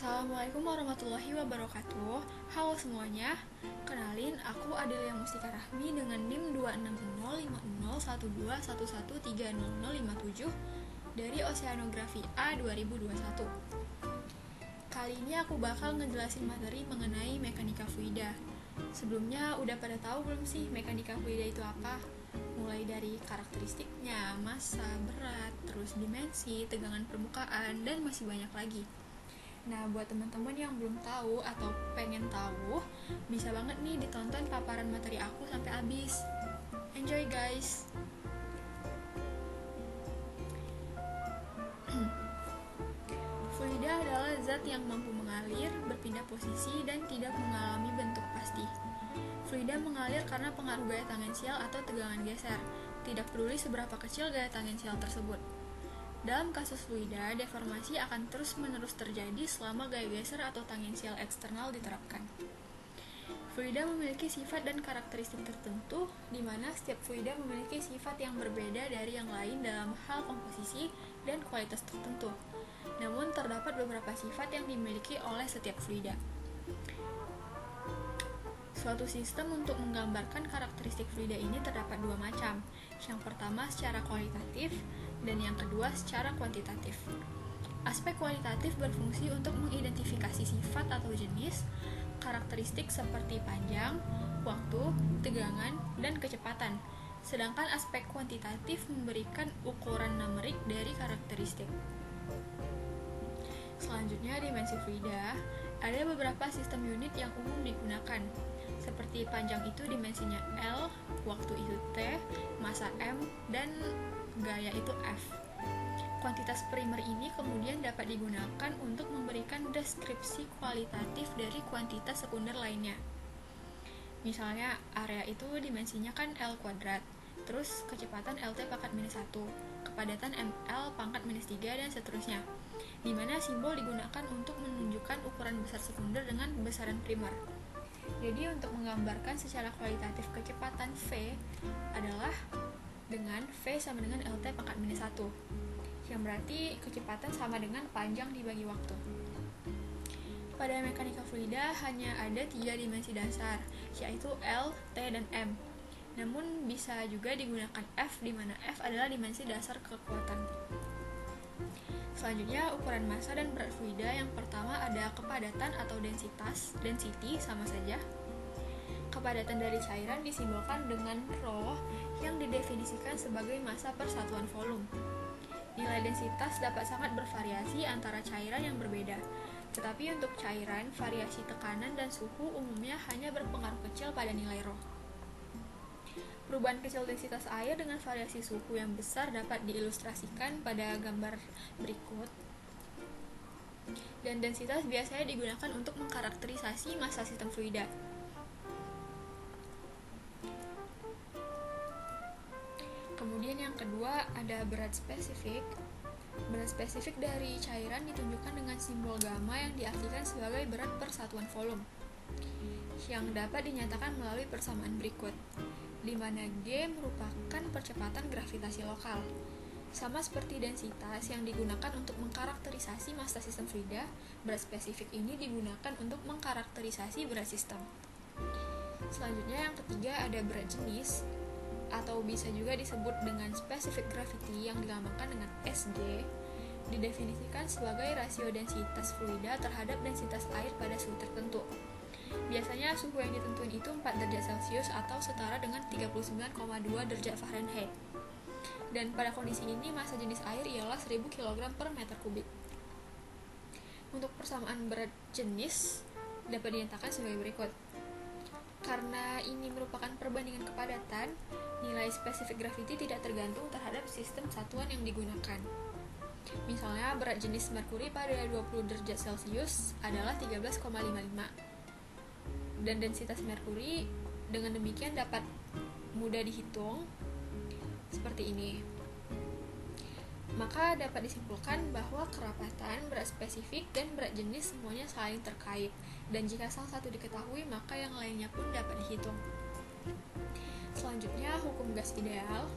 Assalamualaikum warahmatullahi wabarakatuh. Halo semuanya. Kenalin, aku Adelia Mustika Rahmi dengan NIM 2600501211300057 dari Oceanografi A 2021. Kali ini aku bakal ngejelasin materi mengenai mekanika fluida. Sebelumnya udah pada tahu belum sih mekanika fluida itu apa? Mulai dari karakteristiknya, massa, berat, terus dimensi, tegangan permukaan, dan masih banyak lagi. Nah, buat teman-teman yang belum tahu atau pengen tahu, bisa banget nih ditonton paparan materi aku sampai habis. Enjoy guys! Fluida adalah zat yang mampu mengalir, berpindah posisi, dan tidak mengalami bentuk pasti. Fluida mengalir karena pengaruh gaya tangensial atau tegangan geser, tidak peduli seberapa kecil gaya tangensial tersebut. Dalam kasus fluida, deformasi akan terus-menerus terjadi selama gaya geser atau tangensial eksternal diterapkan. Fluida memiliki sifat dan karakteristik tertentu, di mana setiap fluida memiliki sifat yang berbeda dari yang lain dalam hal komposisi dan kualitas tertentu. Namun, terdapat beberapa sifat yang dimiliki oleh setiap fluida. Suatu sistem untuk menggambarkan karakteristik fluida ini terdapat dua macam. Yang pertama secara kualitatif, dan yang kedua secara kuantitatif. Aspek kualitatif berfungsi untuk mengidentifikasi sifat atau jenis, karakteristik seperti panjang, waktu, tegangan, dan kecepatan. Sedangkan aspek kuantitatif memberikan ukuran numerik dari karakteristik. Selanjutnya, dimensi fluida. Ada beberapa sistem unit yang umum digunakan, seperti panjang itu dimensinya L, waktu itu T, massa M, dan gaya itu F. Kuantitas primer ini kemudian dapat digunakan untuk memberikan deskripsi kualitatif dari kuantitas sekunder lainnya. Misalnya, area itu dimensinya kan L kuadrat, terus kecepatan LT pangkat minus 1, kepadatan ML pangkat minus 3, dan seterusnya, di mana simbol digunakan untuk menunjukkan ukuran besar sekunder dengan besaran primer. Jadi untuk menggambarkan secara kualitatif kecepatan V adalah dengan V sama dengan LT pangkat minus 1, yang berarti kecepatan sama dengan panjang dibagi waktu. Pada mekanika fluida hanya ada 3 dimensi dasar, yaitu L, T, dan M. Namun bisa juga digunakan F, di mana F adalah dimensi dasar kekuatan. Selanjutnya, ukuran massa dan berat fluida. Yang pertama ada kepadatan atau densitas, density sama saja. Kepadatan dari cairan disimbolkan dengan rho yang didefinisikan sebagai massa per satuan volume. Nilai densitas dapat sangat bervariasi antara cairan yang berbeda, tetapi untuk cairan, variasi tekanan dan suhu umumnya hanya berpengaruh kecil pada nilai rho. Perubahan kecil densitas air dengan variasi suhu yang besar dapat diilustrasikan pada gambar berikut. Dan densitas biasanya digunakan untuk mengkarakterisasi massa sistem fluida. Kemudian yang kedua ada berat spesifik. Berat spesifik dari cairan ditunjukkan dengan simbol gamma yang diartikan sebagai berat per satuan volume, yang dapat dinyatakan melalui persamaan berikut, di mana G merupakan percepatan gravitasi lokal. Sama seperti densitas yang digunakan untuk mengkarakterisasi massa sistem fluida, berat spesifik ini digunakan untuk mengkarakterisasi berat sistem. Selanjutnya yang ketiga ada berat jenis, atau bisa juga disebut dengan specific gravity yang dilambangkan dengan SG, didefinisikan sebagai rasio densitas fluida terhadap densitas air pada suhu tertentu. Biasanya suhu yang ditentukan itu 4 derajat Celcius atau setara dengan 39,2 derajat Fahrenheit. Dan pada kondisi ini massa jenis air ialah 1000 kg per meter kubik. Untuk persamaan berat jenis dapat dinyatakan sebagai berikut. Karena ini merupakan perbandingan kepadatan, nilai spesifik gravity tidak tergantung terhadap sistem satuan yang digunakan. Misalnya, berat jenis merkuri pada 20 derajat Celcius adalah 13,55. Dan densitas merkuri dengan demikian dapat mudah dihitung seperti ini. Maka dapat disimpulkan bahwa kerapatan, berat spesifik, dan berat jenis semuanya saling terkait, dan jika salah satu diketahui maka yang lainnya pun dapat dihitung. Selanjutnya, hukum gas ideal.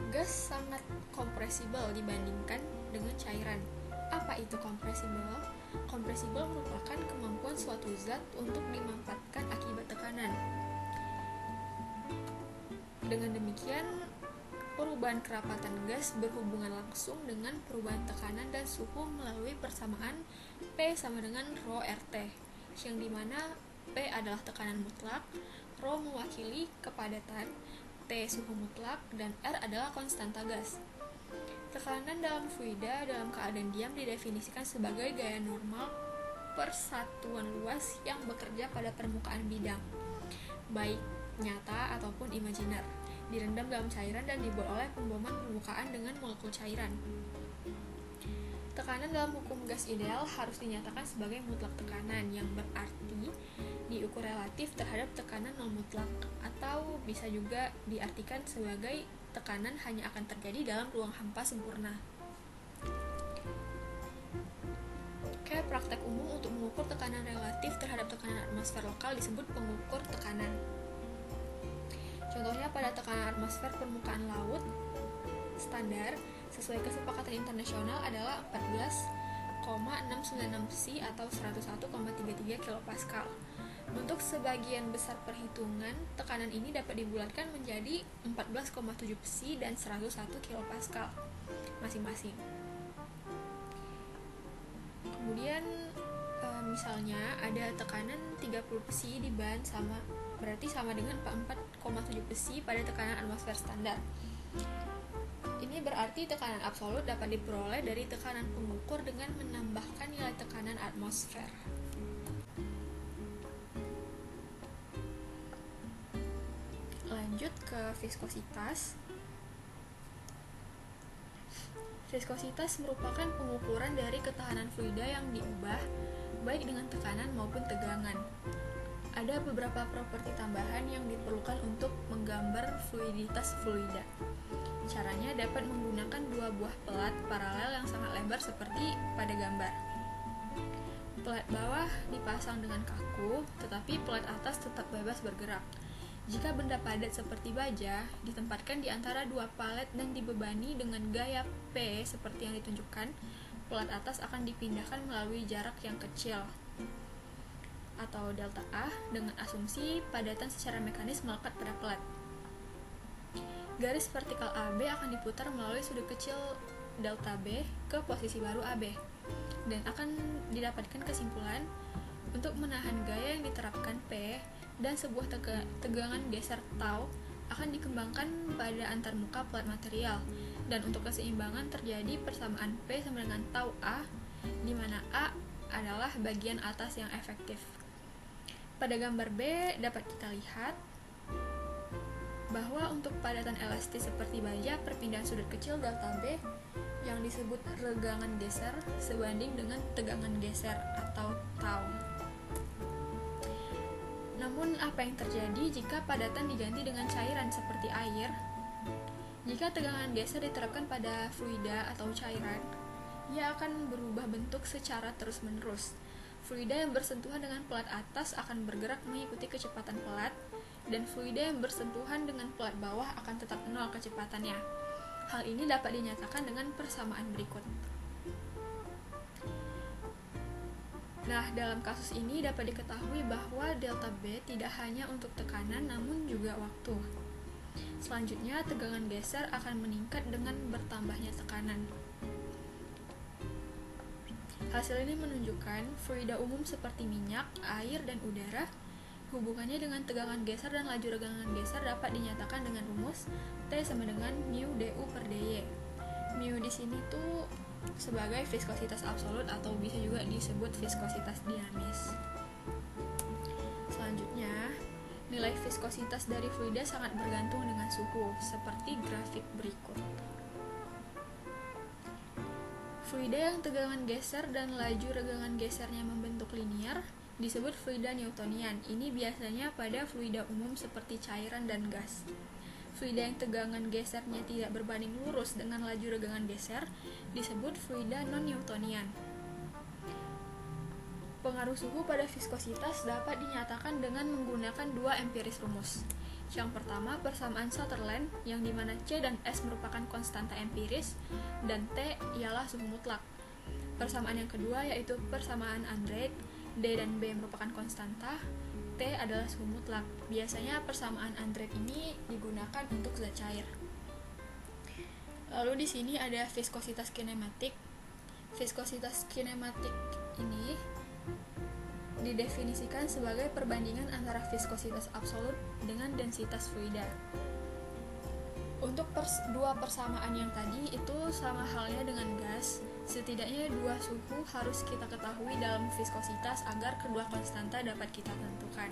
Gas sangat kompresibel dibandingkan dengan cairan. Apa itu kompresibel? Kompresibel merupakan kemampuan suatu zat untuk dimanfaatkan akibat tekanan. Dengan demikian, perubahan kerapatan gas berhubungan langsung dengan perubahan tekanan dan suhu melalui persamaan P sama dengan Rho RT, yang dimana P adalah tekanan mutlak, Rho mewakili kepadatan, T suhu mutlak, dan R adalah konstanta gas. Tekanan dalam fluida dalam keadaan diam didefinisikan sebagai gaya normal persatuan luas yang bekerja pada permukaan bidang, baik nyata ataupun imajiner, direndam dalam cairan dan dibuat oleh pemboman permukaan dengan molekul cairan. Tekanan dalam hukum gas ideal harus dinyatakan sebagai mutlak tekanan, yang berarti diukur relatif terhadap tekanan non mutlak, atau bisa juga diartikan sebagai tekanan hanya akan terjadi dalam ruang hampa sempurna. Praktek umum untuk mengukur tekanan relatif terhadap tekanan atmosfer lokal disebut pengukur tekanan. Contohnya pada tekanan atmosfer permukaan laut standar sesuai kesepakatan internasional adalah 14,696 C atau 101,33 kPa. Untuk sebagian besar perhitungan, tekanan ini dapat dibulatkan menjadi 14,7 psi dan 101 kPa masing-masing. Kemudian misalnya ada tekanan 30 psi di ban berarti sama dengan 4,7 psi pada tekanan atmosfer standar. Ini berarti tekanan absolut dapat diperoleh dari tekanan pengukur dengan menambahkan nilai tekanan atmosfer. Lanjut ke viskositas. Viskositas merupakan pengukuran dari ketahanan fluida yang diubah baik dengan tekanan maupun tegangan. Ada beberapa properti tambahan yang diperlukan untuk menggambar fluiditas fluida. Caranya dapat menggunakan dua buah pelat paralel yang sangat lebar seperti pada gambar. Pelat bawah dipasang dengan kaku, tetapi pelat atas tetap bebas bergerak. Jika benda padat seperti baja ditempatkan di antara dua palet dan dibebani dengan gaya P seperti yang ditunjukkan, pelat atas akan dipindahkan melalui jarak yang kecil atau delta A dengan asumsi padatan secara mekanis melekat pada pelat. Garis vertikal AB akan diputar melalui sudut kecil delta B ke posisi baru AB dan akan didapatkan kesimpulan untuk menahan gaya yang diterapkan P dan sebuah tegangan geser tau akan dikembangkan pada antarmuka pelat material, dan untuk keseimbangan terjadi persamaan P sama dengan tau A, di mana A adalah bagian atas yang efektif. Pada gambar B dapat kita lihat bahwa untuk padatan elastis seperti baja, perpindahan sudut kecil delta B yang disebut regangan geser sebanding dengan tegangan geser atau tau. Namun, apa yang terjadi jika padatan diganti dengan cairan seperti air? Jika tegangan geser diterapkan pada fluida atau cairan, ia akan berubah bentuk secara terus-menerus. Fluida yang bersentuhan dengan pelat atas akan bergerak mengikuti kecepatan pelat, dan fluida yang bersentuhan dengan pelat bawah akan tetap nol kecepatannya. Hal ini dapat dinyatakan dengan persamaan berikut. Nah, dalam kasus ini dapat diketahui bahwa delta B tidak hanya untuk tekanan namun juga waktu. Selanjutnya, tegangan geser akan meningkat dengan bertambahnya tekanan. Hasil ini menunjukkan fluida umum seperti minyak, air, dan udara, hubungannya dengan tegangan geser dan laju regangan geser dapat dinyatakan dengan rumus T sama dengan mu du per dy. Mu di sini tuh sebagai viskositas absolut atau bisa juga disebut viskositas dinamis. Selanjutnya, nilai viskositas dari fluida sangat bergantung dengan suhu, seperti grafik berikut. Fluida yang tegangan geser dan laju regangan gesernya membentuk linear disebut fluida Newtonian. Ini biasanya pada fluida umum seperti cairan dan gas. Fluida yang tegangan gesernya tidak berbanding lurus dengan laju regangan geser disebut fluida non-Newtonian. Pengaruh suhu pada viskositas dapat dinyatakan dengan menggunakan dua empiris rumus. Yang pertama, persamaan Sutherland, yang dimana C dan S merupakan konstanta empiris, dan T ialah suhu mutlak. Persamaan yang kedua yaitu persamaan Andreev, D dan B merupakan konstanta, T adalah suhu mutlak. Biasanya persamaan Andreev ini digunakan untuk zat cair. Lalu di sini ada viskositas kinematik. Viskositas kinematik ini didefinisikan sebagai perbandingan antara viskositas absolut dengan densitas fluida. Untuk dua persamaan yang tadi itu sama halnya dengan gas, setidaknya dua suhu harus kita ketahui dalam viskositas agar kedua konstanta dapat kita tentukan.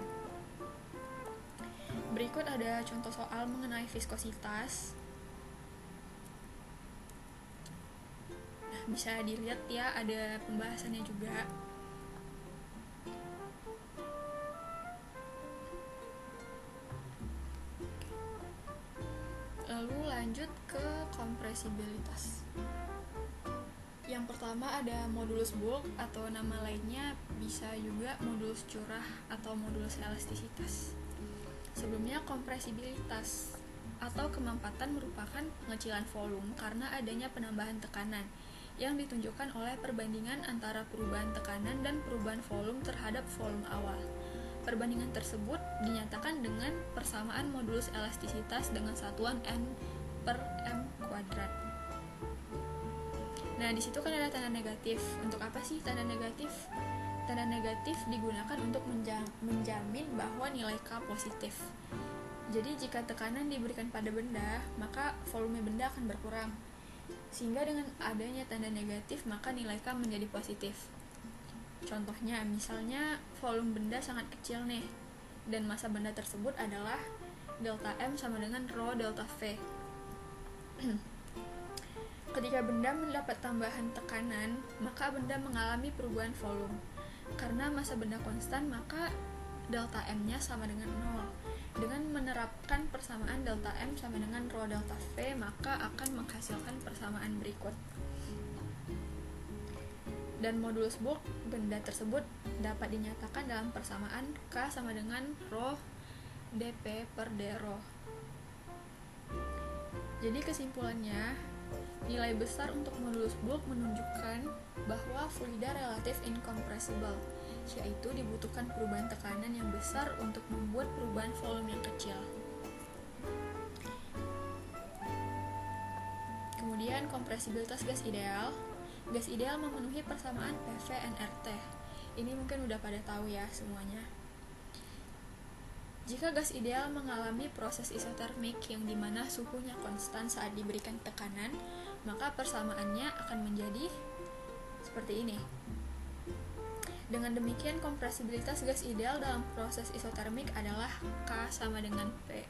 Berikut ada contoh soal mengenai viskositas. Nah, bisa dilihat ya, ada pembahasannya juga. Lalu lanjut ke kompresibilitas. Yang pertama ada modulus bulk atau nama lainnya bisa juga modulus curah atau modulus elastisitas. Sebelumnya kompresibilitas atau kemampatan merupakan pengecilan volume karena adanya penambahan tekanan yang ditunjukkan oleh perbandingan antara perubahan tekanan dan perubahan volume terhadap volume awal. Perbandingan tersebut dinyatakan dengan persamaan modulus elastisitas dengan satuan N per M kuadrat. Nah, di situ kan ada tanda negatif. Untuk apa sih tanda negatif? Tanda negatif digunakan untuk menjamin bahwa nilai K positif. Jadi, jika tekanan diberikan pada benda, maka volume benda akan berkurang. Sehingga dengan adanya tanda negatif, maka nilai K menjadi positif. Contohnya, misalnya volume benda sangat kecil nih, dan massa benda tersebut adalah delta M sama dengan rho delta V. Ketika benda mendapat tambahan tekanan, maka benda mengalami perubahan volume. Karena massa benda konstan, maka delta M-nya sama dengan 0. Dengan menerapkan persamaan delta M sama dengan rho delta V, maka akan menghasilkan persamaan berikut. Dan modulus bulk benda tersebut dapat dinyatakan dalam persamaan K sama dengan rho dP per d rho. Jadi kesimpulannya, nilai besar untuk modulus bulk menunjukkan bahwa fluida relatif incompressible, yaitu dibutuhkan perubahan tekanan yang besar untuk membuat perubahan volume yang kecil. Kemudian kompresibilitas gas ideal. Gas ideal memenuhi persamaan PV nRT. Ini mungkin udah pada tahu ya semuanya. Jika gas ideal mengalami proses isotermik yang dimana suhunya konstan saat diberikan tekanan, maka persamaannya akan menjadi seperti ini. Dengan demikian, kompresibilitas gas ideal dalam proses isotermik adalah K sama dengan P.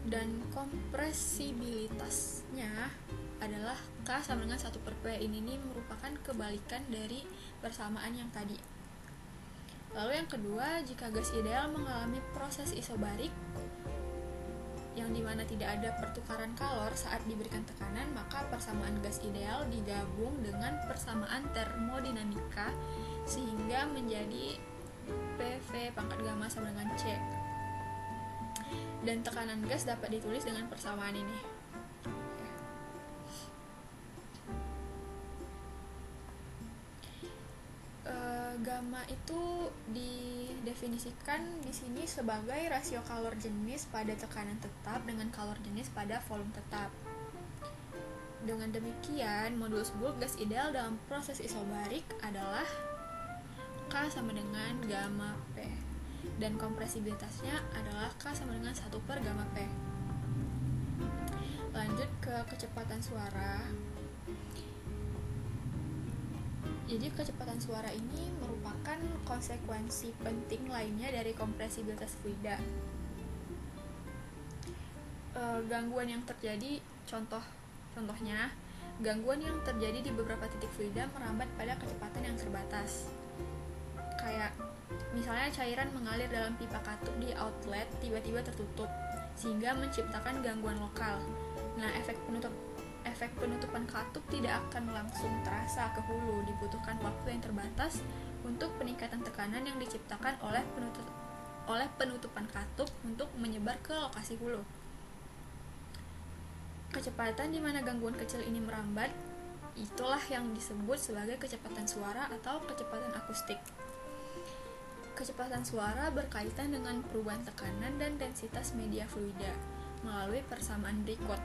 Dan kompresibilitasnya adalah K sama dengan 1 per P. Ini merupakan kebalikan dari persamaan yang tadi. Lalu yang kedua, jika gas ideal mengalami proses isobarik yang dimana tidak ada pertukaran kalor saat diberikan tekanan, maka persamaan gas ideal digabung dengan persamaan termodinamika sehingga menjadi PV pangkat gamma sama dengan C. Dan tekanan gas dapat ditulis dengan persamaan ini. Gamma itu didefinisikan di sini sebagai rasio kalor jenis pada tekanan tetap dengan kalor jenis pada volume tetap. Dengan demikian, modulus bulk gas ideal dalam proses isobarik adalah K sama dengan gamma P. Dan kompresibilitasnya adalah K sama dengan 1 per gamma P. Lanjut ke kecepatan suara. Jadi kecepatan suara ini merupakan konsekuensi penting lainnya dari kompresibilitas fluida. Gangguan yang terjadi, contohnya, gangguan yang terjadi di beberapa titik fluida merambat pada kecepatan yang terbatas. Kayak misalnya cairan mengalir dalam pipa katup di outlet tiba-tiba tertutup, sehingga menciptakan gangguan lokal. Nah, efek penutupan katup tidak akan langsung terasa ke hulu, dibutuhkan waktu yang terbatas untuk peningkatan tekanan yang diciptakan oleh penutupan katup untuk menyebar ke lokasi hulu. Kecepatan di mana gangguan kecil ini merambat, itulah yang disebut sebagai kecepatan suara atau kecepatan akustik. Kecepatan suara berkaitan dengan perubahan tekanan dan densitas media fluida melalui persamaan berikut,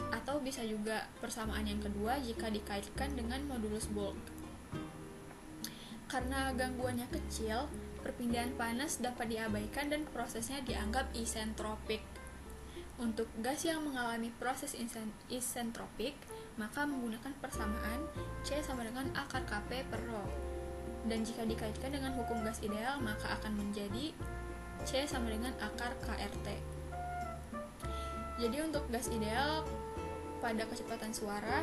atau bisa juga persamaan yang kedua jika dikaitkan dengan modulus bulk. Karena gangguannya kecil, perpindahan panas dapat diabaikan dan prosesnya dianggap isentropik. Untuk gas yang mengalami proses isentropik, maka menggunakan persamaan C sama dengan akar Kp per rho. Dan jika dikaitkan dengan hukum gas ideal, maka akan menjadi C sama dengan akar KRT. Jadi untuk gas ideal pada kecepatan suara,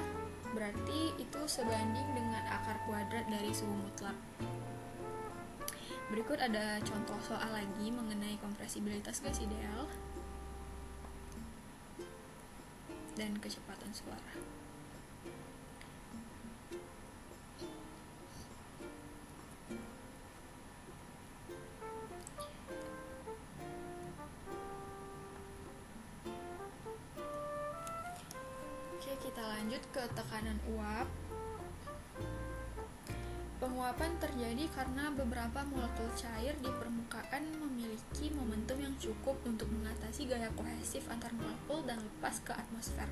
berarti itu sebanding dengan akar kuadrat dari suhu mutlak. Berikut ada contoh soal lagi mengenai kompresibilitas gas ideal dan kecepatan suara. Oke, kita lanjut ke tekanan uap. Penguapan terjadi karena beberapa molekul cair di permukaan memiliki momentum yang cukup untuk mengatasi gaya kohesif antar molekul dan lepas ke atmosfer.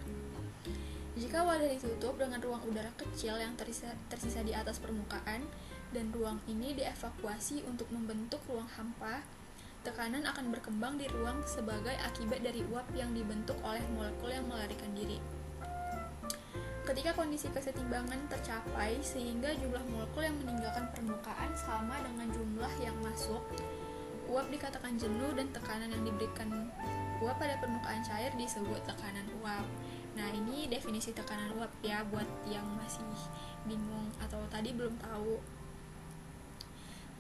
Jika wadah ditutup dengan ruang udara kecil yang tersisa di atas permukaan, dan ruang ini dievakuasi untuk membentuk ruang hampa, tekanan akan berkembang di ruang sebagai akibat dari uap yang dibentuk oleh molekul yang melarikan diri. Ketika kondisi kesetimbangan tercapai sehingga jumlah molekul yang meninggalkan permukaan sama dengan jumlah yang masuk, uap dikatakan jenuh dan tekanan yang diberikan uap pada permukaan cair disebut tekanan uap. Nah, ini definisi tekanan uap ya buat yang masih bingung atau tadi belum tahu.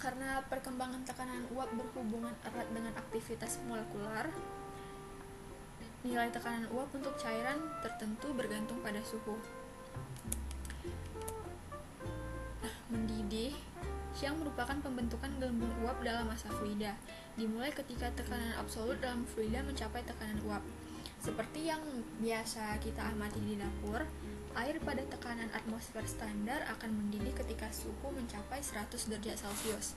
Karena perkembangan tekanan uap berhubungan erat dengan aktivitas molekular, nilai tekanan uap untuk cairan tertentu bergantung pada suhu. Mendidih, yang merupakan pembentukan gelembung uap dalam massa fluida, dimulai ketika tekanan absolut dalam fluida mencapai tekanan uap. Seperti yang biasa kita amati di dapur, air pada tekanan atmosfer standar akan mendidih ketika suhu mencapai 100 derajat Celcius,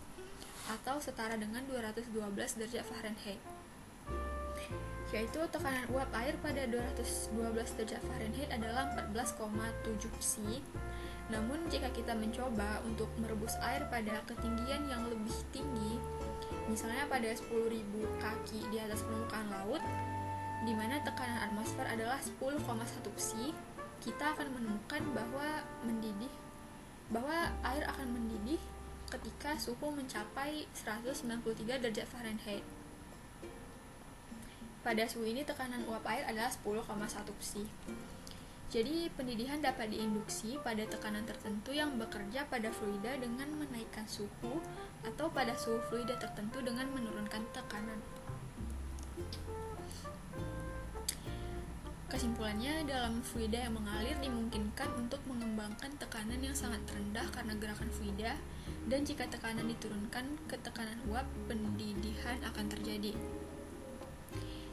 atau setara dengan 212 derajat Fahrenheit. Yaitu tekanan uap air pada 212 derajat Fahrenheit adalah 14,7 psi. Namun jika kita mencoba untuk merebus air pada ketinggian yang lebih tinggi, misalnya pada 10.000 kaki di atas permukaan laut, di mana tekanan atmosfer adalah 10,1 psi, kita akan menemukan bahwa air akan mendidih ketika suhu mencapai 193 derajat Fahrenheit. Pada suhu ini tekanan uap air adalah 10,1 psi. Jadi pendidihan dapat diinduksi pada tekanan tertentu yang bekerja pada fluida dengan menaikkan suhu atau pada suhu fluida tertentu dengan menurunkan tekanan. Kesimpulannya, dalam fluida yang mengalir dimungkinkan untuk mengembangkan tekanan yang sangat rendah karena gerakan fluida, dan jika tekanan diturunkan ke tekanan uap, pendidihan akan terjadi.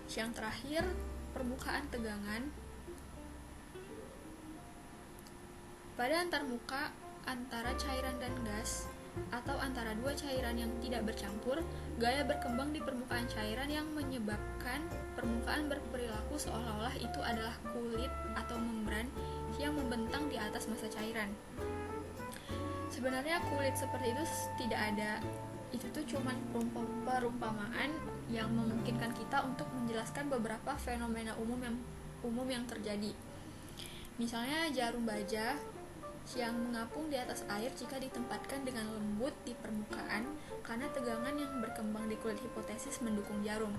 Yang terakhir, permukaan tegangan. Pada antarmuka antara cairan dan gas, atau antara dua cairan yang tidak bercampur, gaya berkembang di permukaan cairan yang menyebabkan permukaan berperilaku seolah-olah itu adalah kulit atau membran yang membentang di atas massa cairan. Sebenarnya kulit seperti itu tidak ada. Itu tuh cuma perumpamaan yang memungkinkan kita untuk menjelaskan beberapa fenomena umum yang terjadi. Misalnya jarum baja yang mengapung di atas air jika ditempatkan dengan lembut di permukaan karena tegangan yang berkembang di kulit hipotesis mendukung jarum.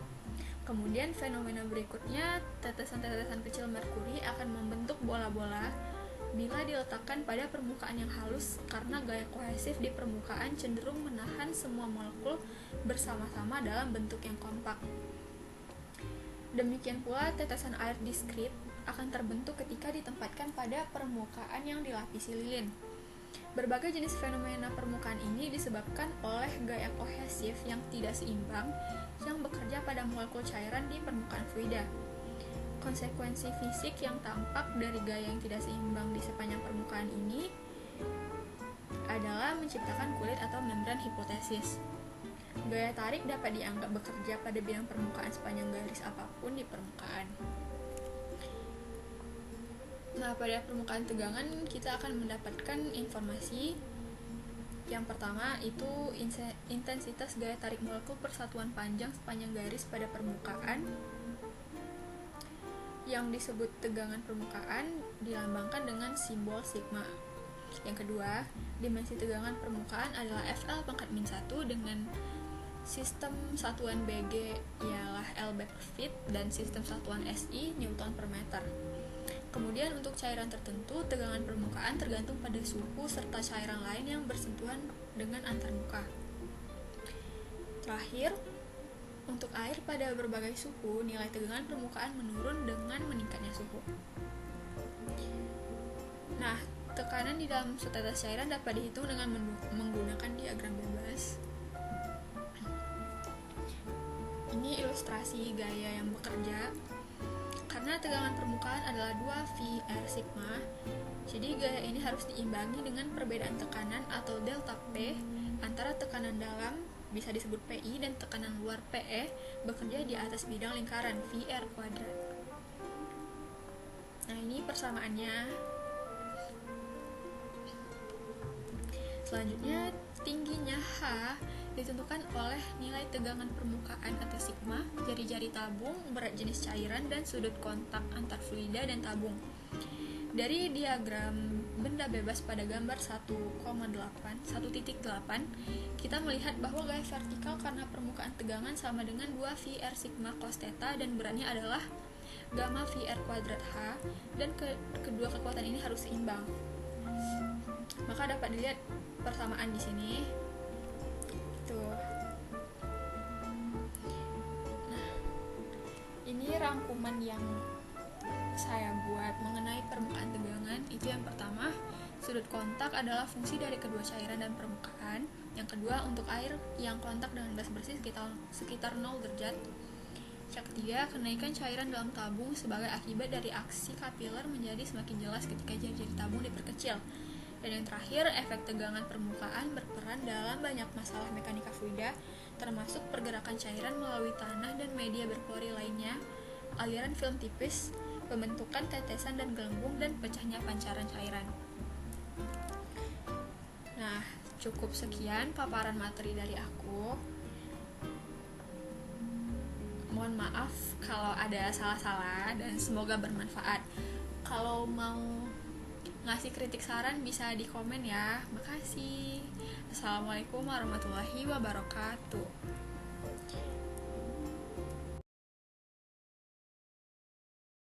Kemudian fenomena berikutnya, tetesan-tetesan kecil merkuri akan membentuk bola-bola bila diletakkan pada permukaan yang halus karena gaya kohesif di permukaan cenderung menahan semua molekul bersama-sama dalam bentuk yang kompak. Demikian pula tetesan air diskrit akan terbentuk ketika ditempatkan pada permukaan yang dilapisi lilin. Berbagai jenis fenomena permukaan ini disebabkan oleh gaya kohesif yang tidak seimbang yang bekerja pada molekul cairan di permukaan fluida. Konsekuensi fisik yang tampak dari gaya yang tidak seimbang di sepanjang permukaan ini adalah menciptakan kulit atau membran hipotesis. Gaya tarik dapat dianggap bekerja pada bidang permukaan sepanjang garis apapun di permukaan. Nah, pada permukaan tegangan kita akan mendapatkan informasi. Yang pertama itu intensitas gaya tarik molekul per satuan panjang sepanjang garis pada permukaan, yang disebut tegangan permukaan dilambangkan dengan simbol sigma. Yang kedua, dimensi tegangan permukaan adalah FL pangkat min 1 dengan sistem satuan BG ialah Lb per feet dan sistem satuan SI Newton per meter. Kemudian untuk cairan tertentu, tegangan permukaan tergantung pada suhu serta cairan lain yang bersentuhan dengan antarmuka. Terakhir, untuk air pada berbagai suhu, nilai tegangan permukaan menurun dengan meningkatnya suhu. Nah, tekanan di dalam setetes cairan dapat dihitung dengan menggunakan diagram bebas. Ini ilustrasi gaya yang bekerja. Karena tegangan permukaan adalah 2VR sigma, jadi gaya ini harus diimbangi dengan perbedaan tekanan atau delta P antara tekanan dalam, bisa disebut PI, dan tekanan luar PE bekerja di atas bidang lingkaran VR kuadrat. Nah, ini persamaannya. Selanjutnya, tingginya H ditentukan oleh nilai tegangan permukaan atau sigma, jari-jari tabung, berat jenis cairan, dan sudut kontak antar fluida dan tabung. Dari diagram benda bebas pada gambar 1,8, kita melihat bahwa gaya vertikal karena permukaan tegangan sama dengan 2 VR sigma cos theta dan beratnya adalah gamma VR kuadrat H, dan kedua kekuatan ini harus seimbang. Maka dapat dilihat persamaan di sini. Tuh. Nah, ini rangkuman yang saya buat mengenai permukaan tegangan. Itu yang pertama, sudut kontak adalah fungsi dari kedua cairan dan permukaan. Yang kedua, untuk air yang kontak dengan gas bersih sekitar 0 derajat. Yang ketiga, kenaikan cairan dalam tabung sebagai akibat dari aksi kapiler menjadi semakin jelas ketika jari-jari tabung diperkecil. Dan yang terakhir, efek tegangan permukaan berperan dalam banyak masalah mekanika fluida, termasuk pergerakan cairan melalui tanah dan media berpori lainnya, aliran film tipis, pembentukan tetesan dan gelembung, dan pecahnya pancaran cairan. Nah, cukup sekian paparan materi dari aku. Mohon maaf kalau ada salah-salah dan semoga bermanfaat. Kalau mau ngasih kritik saran bisa di komen ya. Makasih. Assalamualaikum warahmatullahi wabarakatuh.